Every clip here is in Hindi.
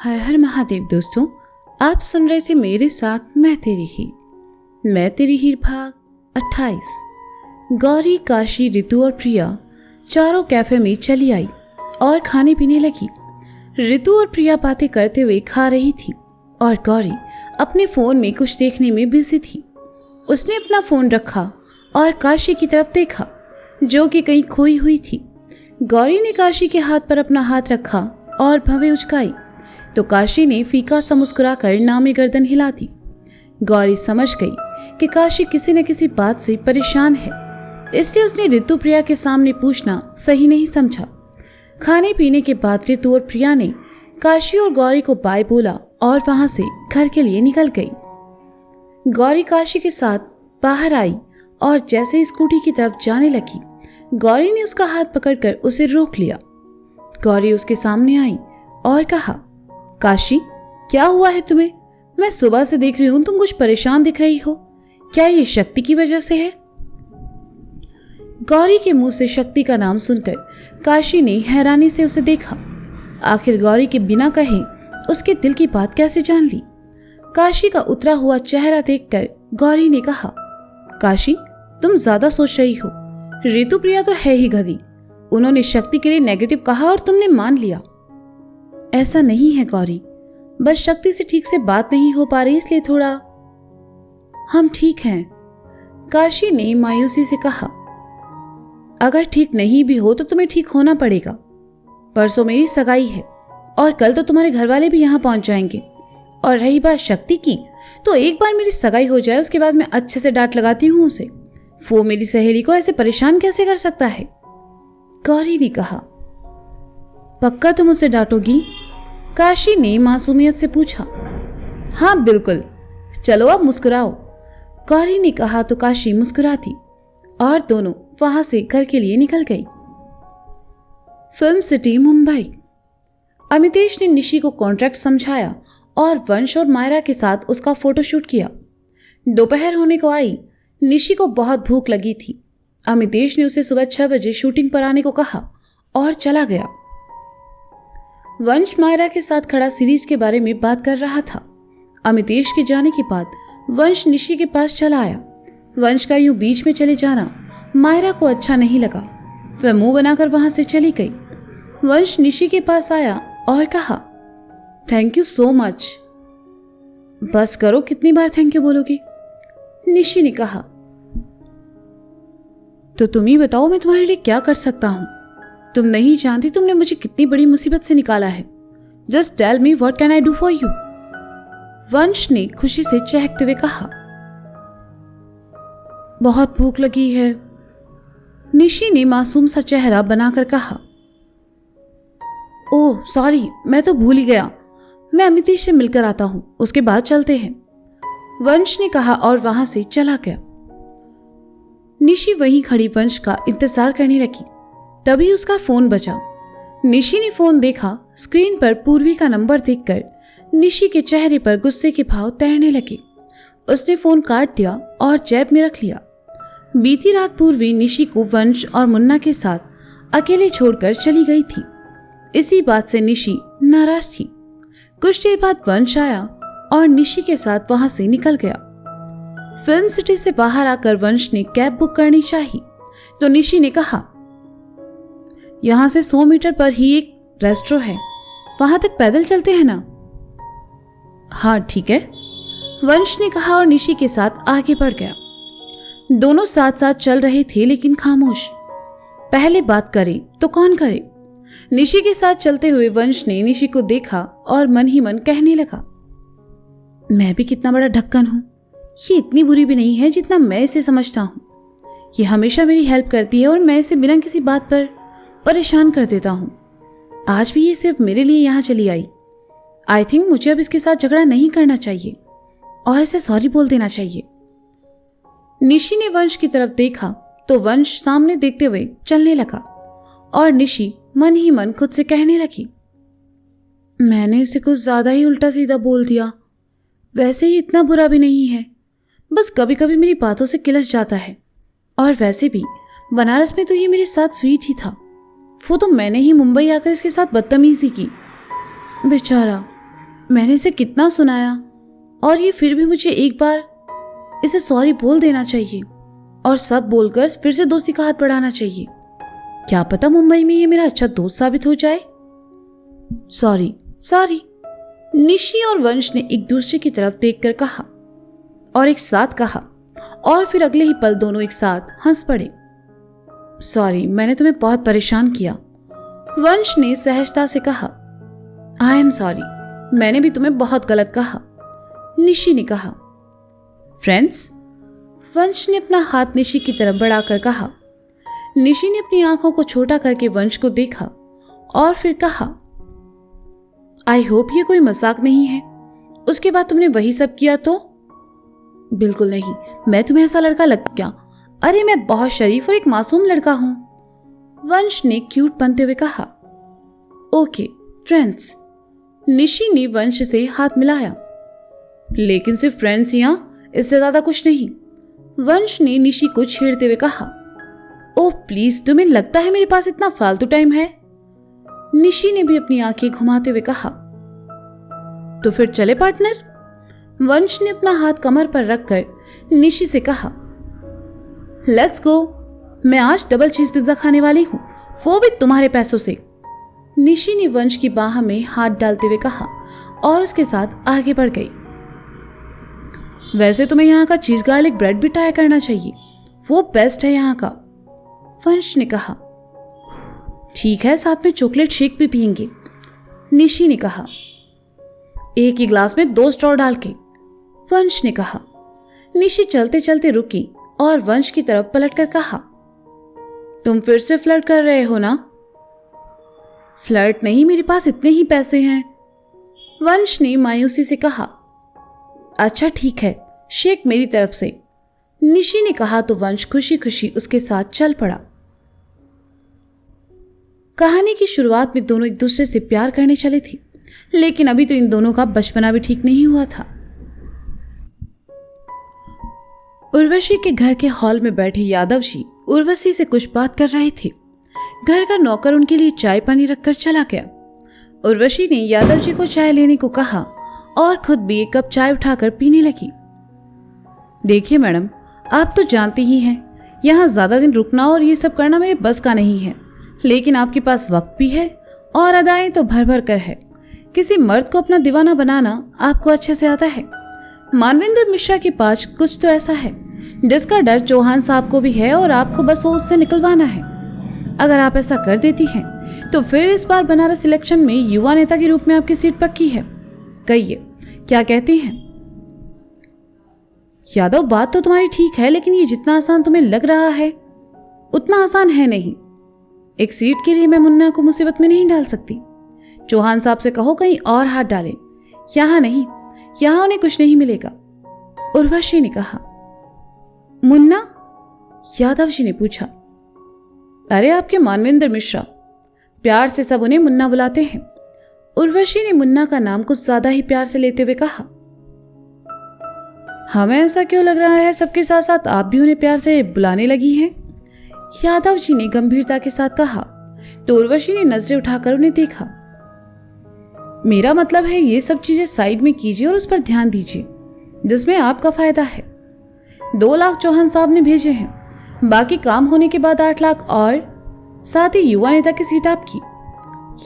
हर हर महादेव दोस्तों, आप सुन रहे थे मेरे साथ मैं तेरी हीर भाग 28। गौरी, काशी, ऋतु और प्रिया चारों कैफे में चली आई और खाने पीने लगी। ऋतु और प्रिया बातें करते हुए खा रही थी और गौरी अपने फोन में कुछ देखने में बिजी थी। उसने अपना फोन रखा और काशी की तरफ देखा जो कि कहीं खोई हुई थी। गौरी ने काशी के हाथ पर अपना हाथ रखा और भवें उचकाई तो काशी ने फीका सा मुस्कुराकर नामी गर्दन हिला दी। गौरी समझ गई कि काशी किसी न किसी बात से परेशान है, इसलिए उसने ऋतु प्रिया के सामने पूछना सही नहीं समझा। खाने पीने के बाद ऋतु और प्रिया ने काशी और गौरी को बाय बोला और वहां से घर के लिए निकल गई। गौरी काशी के साथ बाहर आई और जैसे ही स्कूटी की तरफ जाने लगी, गौरी ने उसका हाथ पकड़कर उसे रोक लिया। गौरी उसके सामने आई और कहा, काशी, क्या हुआ है तुम्हें? मैं सुबह से देख रही हूं तुम कुछ परेशान दिख रही हो। क्या ये शक्ति की वजह से है? गौरी के मुंह से शक्ति का नाम सुनकर काशी ने हैरानी से उसे देखा। आखिर गौरी के बिना कहे उसके दिल की बात कैसे जान ली? काशी का उतरा हुआ चेहरा देखकर गौरी ने कहा, काशी, तुम ज्यादा सोच रही हो। ऋतु प्रिया तो है ही गधी। उन्होंने शक्ति के लिए नेगेटिव कहा और तुमने मान लिया। ऐसा नहीं है गौरी, बस शक्ति से ठीक से बात नहीं हो पा रही, इसलिए थोड़ा। हम ठीक हैं, काशी ने मायूसी से कहा। अगर ठीक नहीं भी हो तो तुम्हें ठीक होना पड़ेगा। परसों मेरी सगाई है और कल तो तुम्हारे घर वाले भी यहाँ पहुंच जाएंगे। और रही बात शक्ति की, तो एक बार मेरी सगाई हो जाए उसके बाद मैं अच्छे से डांट लगाती हूँ उसे। वो मेरी सहेली को ऐसे परेशान कैसे कर सकता है? गौरी ने कहा। पक्का तुम उसे डांटोगी? काशी ने मासूमियत से पूछा। हाँ बिल्कुल, चलो अब मुस्कुराओ, गौरी ने कहा तो काशी मुस्कुरा दी और दोनों वहां से घर के लिए निकल गई। Film city Mumbai. अमितेश ने निशी को कॉन्ट्रैक्ट समझाया और वंश और मायरा के साथ उसका फोटोशूट किया। दोपहर होने को आई। निशी को बहुत भूख लगी थी। अमितेश ने उसे सुबह 6 बजे शूटिंग पर आने को कहा और चला गया। वंश मायरा के साथ खड़ा सीरीज के बारे में बात कर रहा था। अमितेश के जाने के बाद वंश निशी के पास चला आया। वंश का यूं बीच में चले जाना मायरा को अच्छा नहीं लगा। वह मुंह बनाकर वहां से चली गई। वंश निशी के पास आया और कहा, थैंक यू सो मच। बस करो, कितनी बार थैंक यू बोलोगे? निशी ने कहा। तो तुम ही बताओ मैं तुम्हारे लिए क्या कर सकता हूं। तुम नहीं जानती तुमने मुझे कितनी बड़ी मुसीबत से निकाला है। Just tell me what can I do for you. Vansh ने खुशी से चहकते हुए कहा। बहुत भूख लगी है, निशी ने मासूम सा चेहरा बनाकर कहा। ओह सॉरी, मैं तो भूल ही गया। मैं अमितेश से मिलकर आता हूं, उसके बाद चलते हैं, वंश ने कहा और वहां से चला गया। निशी वहीं खड़ी वंश का इंतजार करने लगी। तभी उसका फोन बजा। निशी ने फोन देखा। स्क्रीन पर पूर्वी का नंबर देखकर निशी के चेहरे पर गुस्से के भाव तैरने लगे। उसने फोन काट दिया और जेब में रख लिया। बीती रात पूर्वी निशी को वंश और मुन्ना के साथ अकेले छोड़कर चली गई थी। इसी बात से निशी नाराज थी। कुछ देर बाद वंश आया और निशी के साथ वहां से निकल गया। फिल्म सिटी से बाहर आकर वंश ने कैब बुक करनी चाहिए तो निशी ने कहा, यहां से 100 मीटर पर ही एक रेस्टोरेंट है, वहां तक पैदल चलते हैं ना? हाँ ठीक है, वंश ने कहा और निशी के साथ आगे बढ़ गया। दोनों साथ साथ चल रहे थे लेकिन खामोश। पहले बात करे तो कौन करे? निशी के साथ चलते हुए वंश ने निशी को देखा और मन ही मन कहने लगा, मैं भी कितना बड़ा ढक्कन हूं। ये इतनी बुरी भी नहीं है जितना मैं इसे समझता हूं। ये हमेशा मेरी हेल्प करती है और मैं इसे बिना किसी बात पर परेशान कर देता हूं। आज भी ये सिर्फ मेरे लिए यहाँ चली आई। आई थिंक मुझे अब इसके साथ झगड़ा नहीं करना चाहिए और इसे सॉरी बोल देना चाहिए। निशी ने वंश की तरफ देखा तो वंश सामने देखते हुए चलने लगा और निशी मन ही मन खुद से कहने लगी, मैंने इसे कुछ ज्यादा ही उल्टा सीधा बोल दिया। वैसे ही इतना बुरा भी नहीं है, बस कभी कभी मेरी बातों से किलस जाता है। और वैसे भी बनारस में तो ये मेरे साथ स्वीट ही था। वो तो मैंने ही मुंबई आकर इसके साथ बदतमीजी की। बेचारा, मैंने इसे कितना सुनाया और ये फिर भी मुझे एक बार इसे सॉरी बोल देना चाहिए और सब बोलकर फिर से दोस्ती का हाथ बढ़ाना चाहिए। क्या पता मुंबई में ये मेरा अच्छा दोस्त साबित हो जाए। सॉरी सॉरी, निशी और वंश ने एक दूसरे की तरफ देखकर कहा और एक साथ कहा और फिर अगले ही पल दोनों एक साथ हंस पड़े। सॉरी, मैंने तुम्हें बहुत परेशान किया, वंश ने सहजता से कहा। आई एम सॉरी, मैंने भी तुम्हें बहुत गलत कहा, निशी ने कहा। फ्रेंड्स, वंश ने अपना हाथ निशी की तरफ बढ़ाकर कहा। निशी ने अपनी आंखों को छोटा करके वंश को देखा और फिर कहा, आई होप ये कोई मजाक नहीं है। उसके बाद तुमने वही सब किया तो? बिल्कुल नहीं, मैं तुम्हें ऐसा लड़का लगता क्या? अरे मैं बहुत शरीफ और एक मासूम लड़का हूं, वंश ने क्यूट बनते हुए कहा। ओके फ्रेंड्स, निशी ने वंश से हाथ मिलाया। लेकिन सिर्फ फ्रेंड्स यहाँ, इससे ज्यादा कुछ नहीं, वंश ने निशी को छेड़ते हुए कहा। ओह प्लीज, तुम्हें लगता है मेरे पास इतना फालतू टाइम है? निशी ने भी अपनी आंखें घुमाते हुए कहा। तो फिर चले पार्टनर, वंश ने अपना हाथ कमर पर रखकर निशी से कहा। लेट्स गो, मैं आज डबल चीज पिज्जा खाने वाली हूं, वो भी तुम्हारे पैसों से, निशी ने वंश की बाह में हाथ डालते हुए कहा और उसके साथ आगे बढ़ गई। वैसे तुम्हें यहाँ का चीज गार्लिक ब्रेड भी ट्राई करना चाहिए, वो बेस्ट है यहाँ का, वंश ने कहा। ठीक है, साथ में चॉकलेट शेक भी पियेंगे, निशी ने कहा। एक ही ग्लास में 2 स्ट्रॉ डाल के, वंश ने कहा। निशी चलते चलते रुकी और वंश की तरफ पलटकर कहा, तुम फिर से फ्लर्ट कर रहे हो ना? फ्लर्ट नहीं, मेरे पास इतने ही पैसे हैं, वंश ने मायूसी से कहा। अच्छा ठीक है, शेक मेरी तरफ से, निशी ने कहा तो वंश खुशी खुशी उसके साथ चल पड़ा। कहानी की शुरुआत में दोनों एक दूसरे से प्यार करने चले थे, लेकिन अभी तो इन दोनों का बचपना भी ठीक नहीं हुआ था। उर्वशी के घर के हॉल में बैठे यादव जी उर्वशी से कुछ बात कर रहे थे। घर का नौकर उनके लिए चाय पानी रखकर चला गया। उर्वशी ने यादव जी को चाय लेने को कहा और खुद भी एक कप चाय उठाकर पीने लगी। देखिए मैडम, आप तो जानती ही हैं, यहाँ ज्यादा दिन रुकना और ये सब करना मेरे बस का नहीं है, लेकिन आपके पास वक्त भी है और अदाएं तो भर भर कर है। किसी मर्द को अपना दीवाना बनाना आपको अच्छे से आता है। मानवेंद्र मिश्रा के पास कुछ तो ऐसा है जिसका डर चौहान साहब को भी है और आपको बस वो उससे निकलवाना है। अगर आप ऐसा कर देती हैं तो फिर इस बार बनारस इलेक्शन में युवा नेता के रूप में आपकी सीट पक्की है। कहिए, क्या कहती हैं? यादव, बात तो तुम्हारी ठीक है, लेकिन ये जितना आसान तुम्हें लग रहा है उतना आसान है नहीं। एक सीट के लिए मैं मुन्ना को मुसीबत में नहीं डाल सकती। चौहान साहब से कहो कहीं और हाथ डालें, यहां नहीं, यहां उन्हें कुछ नहीं मिलेगा, उर्वशी ने कहा। मुन्ना? यादव जी ने पूछा। अरे आपके मानवेंद्र मिश्रा, प्यार से सब उन्हें मुन्ना बुलाते हैं, उर्वशी ने मुन्ना का नाम कुछ ज्यादा ही प्यार से लेते हुए कहा। हमें ऐसा क्यों लग रहा है सबके साथ साथ आप भी उन्हें प्यार से बुलाने लगी हैं? यादव जी ने गंभीरता के साथ कहा तो उर्वशी ने नजरें उठाकर उन्हें देखा। मेरा मतलब है ये सब चीजें साइड में कीजिए और उस पर ध्यान दीजिए जिसमें आपका फायदा है। 2 लाख चौहान साहब ने भेजे हैं, बाकी काम होने के बाद 8 लाख और साथ ही युवा नेता की सीट आपकी,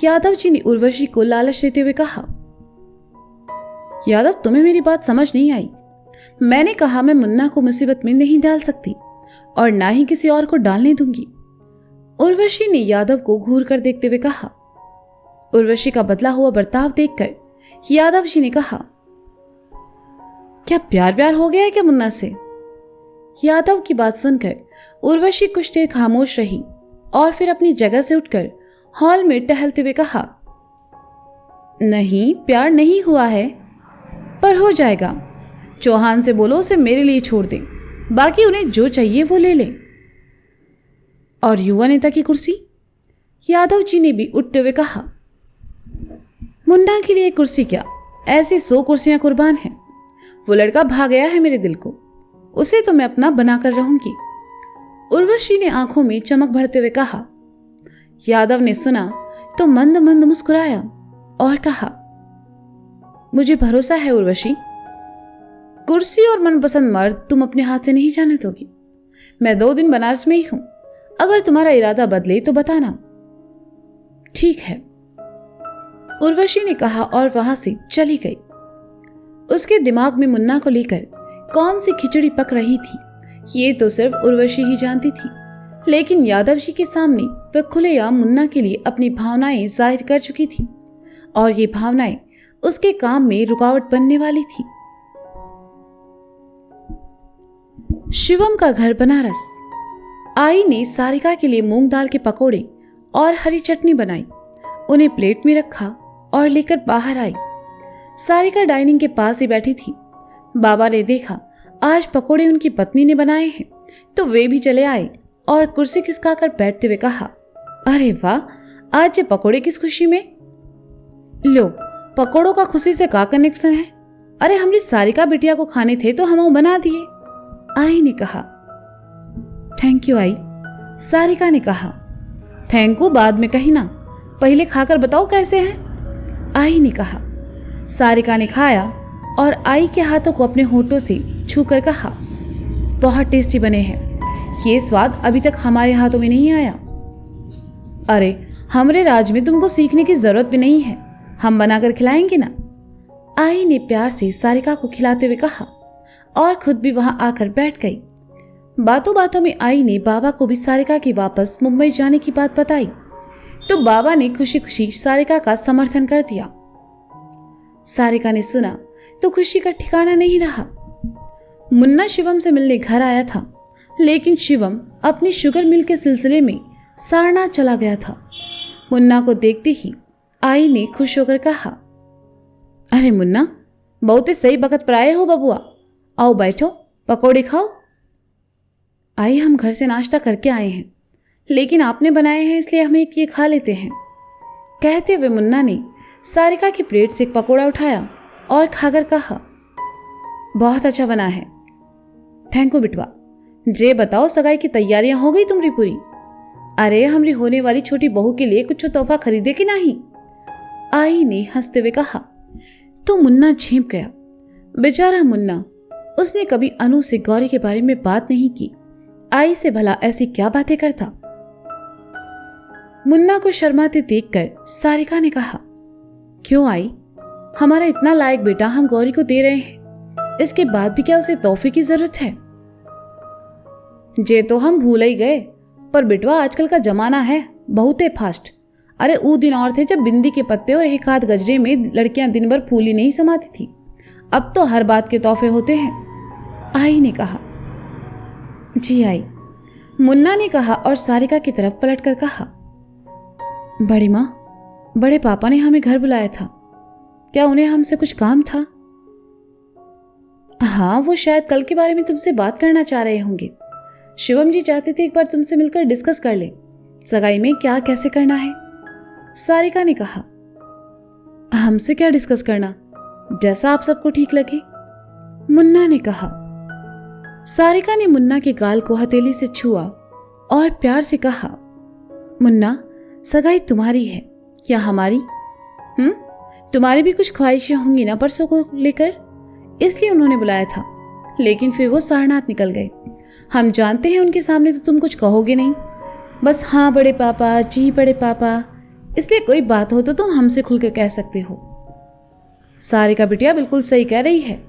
यादव जी ने उर्वशी को लालच देते हुए कहा। यादव, तुम्हें मेरी बात समझ नहीं आई। मैंने कहा मैं मुन्ना को मुसीबत में नहीं डाल सकती और ना ही किसी और को डालने दूंगी, उर्वशी ने यादव को घूर कर देखते हुए कहा। उर्वशी का बदला हुआ बर्ताव देखकर यादव जी ने कहा, क्या प्यार व्यार हो गया है क्या मुन्ना से? यादव की बात सुनकर उर्वशी कुछ देर खामोश रही और फिर अपनी जगह से उठकर हॉल में टहलते हुए कहा, नहीं, प्यार नहीं हुआ है, पर हो जाएगा। चौहान से बोलो उसे मेरे लिए छोड़ दें, बाकी उन्हें जो चाहिए वो ले लें। और युवा नेता की कुर्सी? यादव जी ने भी उठते हुए कहा। मुन्ना के लिए कुर्सी क्या, ऐसी 100 कुर्सियां कुर्बान हैं। वो लड़का भाग गया है मेरे दिल को, उसे तो मैं अपना बनाकर रहूंगी, उर्वशी ने आंखों में चमक भरते हुए कहा। यादव ने सुना तो मंद मंद मुस्कुराया और कहा, मुझे भरोसा है उर्वशी, कुर्सी और मनपसंद मर्द तुम अपने हाथ से नहीं जाने दोगी। मैं 2 दिन बनारस में ही हूं, अगर तुम्हारा इरादा बदले तो बताना। ठीक है, उर्वशी ने कहा और वहां से चली गई। उसके दिमाग में मुन्ना को लेकर कौन सी खिचड़ी पक रही थी ये तो सिर्फ उर्वशी ही जानती थी, लेकिन यादव जी के सामने वह खुलेआम मुन्ना के लिए अपनी भावनाएं जाहिर कर चुकी थी और ये भावनाएं उसके काम में रुकावट बनने वाली थी। शिवम का घर बनारस। आई ने सारिका के लिए मूंग दाल के पकोड़े और हरी चटनी बनाई, उन्हें प्लेट में रखा और लेकर बाहर आई। सारिका डाइनिंग के पास ही बैठी थी। बाबा ने देखा आज पकोड़े उनकी पत्नी ने बनाए हैं तो वे भी चले आए और कुर्सी खिसकाकर बैठते हुए कहा, अरे वाह, आज ये पकोड़े किस खुशी में? लो, पकोड़ों का खुशी से का कनेक्शन है? अरे हमारी सारिका बिटिया को खाने थे तो हम बना दिए, आई ने कहा। थैंक यू आई, सारिका ने कहा। थैंक यू बाद में कही ना, पहले खाकर बताओ कैसे हैं, आई ने कहा। सारिका ने खाया और आई के हाथों को अपने होठों से छूकर कहा, बहुत टेस्टी बने हैं, ये स्वाद अभी तक हमारे हाथों में नहीं आया। अरे हमारे राज में तुमको सीखने की जरूरत भी नहीं है, हम बनाकर खिलाएंगे ना, आई ने प्यार से सारिका को खिलाते हुए कहा और खुद भी वहां आकर बैठ गई। बातों बातों में आई ने बाबा को भी सारिका की वापस मुंबई जाने की बात बताई तो बाबा ने खुशी खुशी सारिका का समर्थन कर दिया। सारिका ने सुना तो खुशी का ठिकाना नहीं रहा। मुन्ना शिवम से मिलने घर आया था, लेकिन शिवम अपनी शुगर मिल के सिलसिले में सारनाथ चला गया था। मुन्ना को देखते ही आई ने खुश होकर कहा, अरे मुन्ना, बहुत ही सही वक्त पर आए हो बबुआ, आओ बैठो, पकौड़े खाओ। आई हम घर से नाश्ता करके आए हैं, लेकिन आपने बनाए हैं इसलिए हम एक ये खा लेते हैं, कहते हुए मुन्ना ने सारिका की प्लेट से एक पकौड़ा उठाया और खाकर कहा, बहुत अच्छा बना है। Thank you बिटवा। जे बताओ, सगाई की तैयारियां हो गई तुम्हारी पूरी? अरे हमारी होने वाली छोटी बहू के लिए कुछ तोहफा खरीदे कि नहीं, आई ने हंसते हुए कहा। तो मुन्ना झेंप गया। बेचारा मुन्ना, उसने कभी अनु से गौरी के बारे में बात नहीं की, आई से भला ऐसी क्या बातें करता। मुन्ना को शर्माते देखकर सारिका ने कहा, क्यों आई, हमारा इतना लायक बेटा हम गौरी को दे रहे हैं, इसके बाद भी क्या उसे तोहफे की जरूरत है? जे तो हम भूल ही गए, पर बेटवा आजकल का जमाना है बहुत है फास्ट। अरे वो दिन और थे जब बिंदी के पत्ते और एक हाथ गजरे में लड़कियां दिन भर फूली नहीं समाती थी, अब तो हर बात के तोहफे होते हैं, आई ने कहा। जी आई, मुन्ना ने कहा और सारिका की तरफ पलटकर कहा, बड़ी माँ, बड़े पापा ने हमें घर बुलाया था, क्या उन्हें हमसे कुछ काम था? हाँ, वो शायद कल के बारे में तुमसे बात करना चाह रहे होंगे। शिवम जी चाहते थे एक बार तुमसे मिलकर डिस्कस कर ले, सगाई में क्या कैसे करना है, सारिका ने कहा। हमसे क्या डिस्कस करना, जैसा आप सबको ठीक लगे, मुन्ना ने कहा। सारिका ने मुन्ना के गाल को हथेली से छुआ और प्यार से कहा, मुन्ना, सगाई तुम्हारी है, क्या हमारी? तुम्हारी भी कुछ ख्वाहिशें होंगी ना परसों को लेकर, इसलिए उन्होंने बुलाया था, लेकिन फिर वो सारनाथ निकल गए। हम जानते हैं उनके सामने तो तुम कुछ कहोगे नहीं, बस हाँ बड़े पापा, जी बड़े पापा, इसलिए कोई बात हो तो तुम हमसे खुलकर कह सकते हो। सारिका बिटिया बिल्कुल सही कह रही है।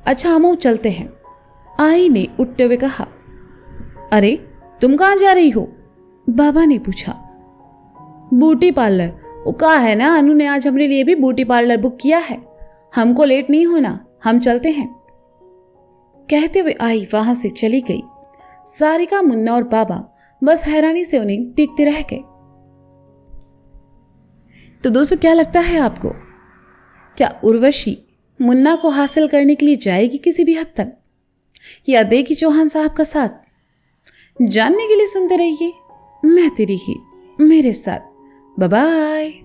अच्छा हम चलते हैं, आई ने उठते हुए कहा। अरे तुम कहाँ जा रही हो, बाबा ने पूछा। ब्यूटी पार्लर, वो कहा है ना, अनु ने आज हमारे लिए भी ब्यूटी पार्लर बुक किया है, हमको लेट नहीं होना, हम चलते हैं, कहते हुए आई वहां से चली गई। सारिका, मुन्ना और बाबा बस हैरानी से उन्हें देखते रह गए। तो दोस्तों क्या लगता है आपको, क्या उर्वशी मुन्ना को हासिल करने के लिए जाएगी किसी भी हद तक, या देगी चौहान साहब का साथ? जानने के लिए सुनते रहिए मैं तेरी ही मेरे साथ। Bye bye.